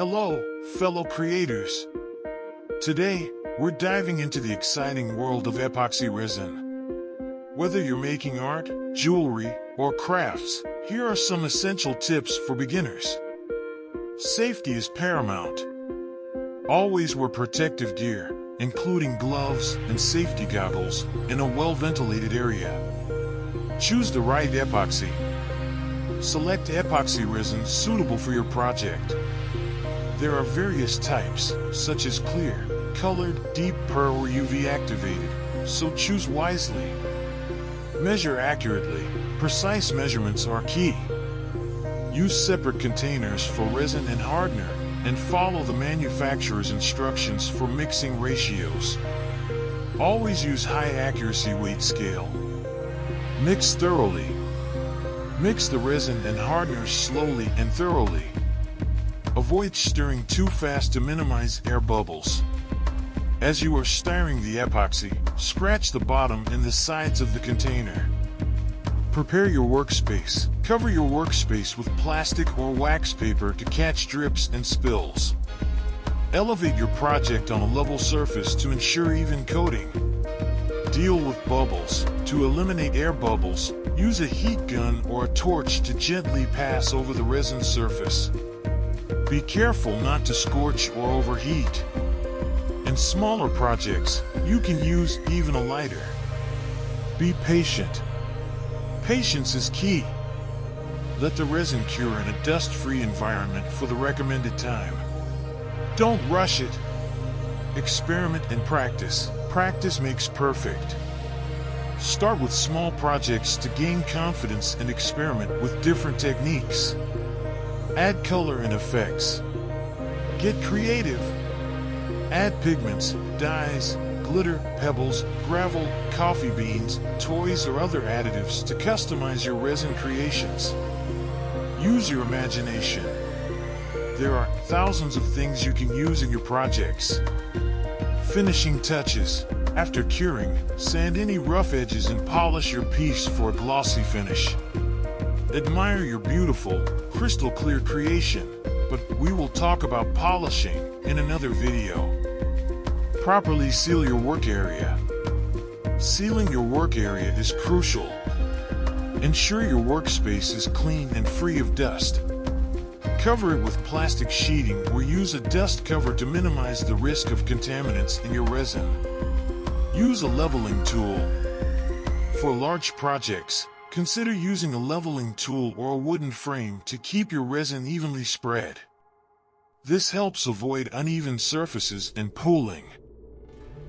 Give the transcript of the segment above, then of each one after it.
Hello, fellow creators. Today, we're diving into the exciting world of epoxy resin. Whether you're making art, jewelry, or crafts, here are some essential tips for beginners. Safety is paramount. Always wear protective gear, including gloves and safety goggles, in a well-ventilated area. Choose the right epoxy. Select epoxy resin suitable for your project. There are various types, such as clear, colored, deep pearl, or UV activated, so choose wisely. Measure accurately. Precise measurements are key. Use separate containers for resin and hardener, and follow the manufacturer's instructions for mixing ratios. Always use high accuracy weight scale. Mix thoroughly. Mix the resin and hardener slowly and thoroughly. Avoid stirring too fast to minimize air bubbles. As you are stirring the epoxy, scratch the bottom and the sides of the container. Prepare your workspace. Cover your workspace with plastic or wax paper to catch drips and spills. Elevate your project on a level surface to ensure even coating. Deal with bubbles. To eliminate air bubbles, use a heat gun or a torch to gently pass over the resin surface. Be careful not to scorch or overheat. In smaller projects, you can use even a lighter. Be patient. Patience is key. Let the resin cure in a dust-free environment for the recommended time. Don't rush it. Experiment and practice. Practice makes perfect. Start with small projects to gain confidence and experiment with different techniques. Add color and effects. Get creative. Add pigments, dyes, glitter, pebbles, gravel, coffee beans, toys, or other additives to customize your resin creations. Use your imagination. There are thousands of things you can use in your projects. Finishing touches. After curing, sand any rough edges and polish your piece for a glossy finish. Admire your beautiful, crystal clear creation, but we will talk about polishing in another video. Properly seal your work area. Sealing your work area is crucial. Ensure your workspace is clean and free of dust. Cover it with plastic sheeting or use a dust cover to minimize the risk of contaminants in your resin. Use a leveling tool. For large projects, consider using a leveling tool or a wooden frame to keep your resin evenly spread. This helps avoid uneven surfaces and pooling.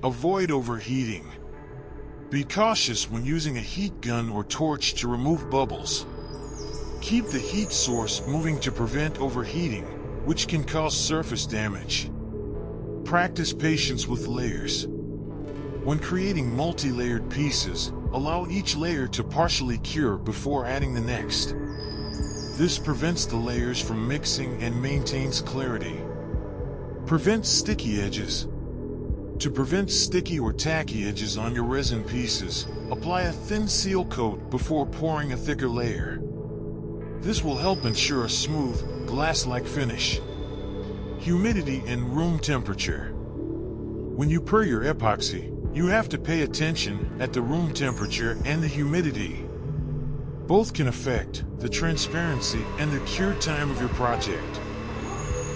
Avoid overheating. Be cautious when using a heat gun or torch to remove bubbles. Keep the heat source moving to prevent overheating, which can cause surface damage. Practice patience with layers. When creating multi-layered pieces, allow each layer to partially cure before adding the next. This prevents the layers from mixing and maintains clarity. Prevent sticky edges. To prevent sticky or tacky edges on your resin pieces, apply a thin seal coat before pouring a thicker layer. This will help ensure a smooth, glass-like finish. Humidity and room temperature. When you pour your epoxy, you have to pay attention at the room temperature and the humidity. Both can affect the transparency and the cure time of your project.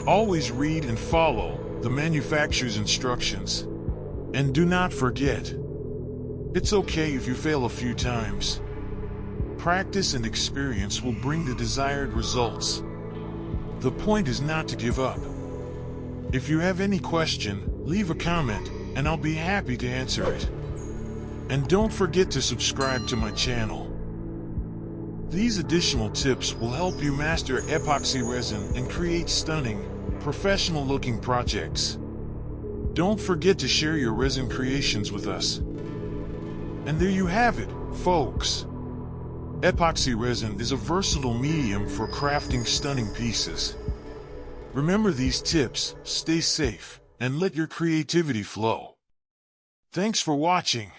Always read and follow the manufacturer's instructions. And do not forget, it's okay if you fail a few times. Practice and experience will bring the desired results. The point is not to give up. If you have any question, leave a comment, and I'll be happy to answer it. And don't forget to subscribe to my channel. These additional tips will help you master epoxy resin and create stunning, professional-looking projects. Don't forget to share your resin creations with us. And there you have it, folks. Epoxy resin is a versatile medium for crafting stunning pieces. Remember these tips, stay safe, and let your creativity flow. Thanks for watching.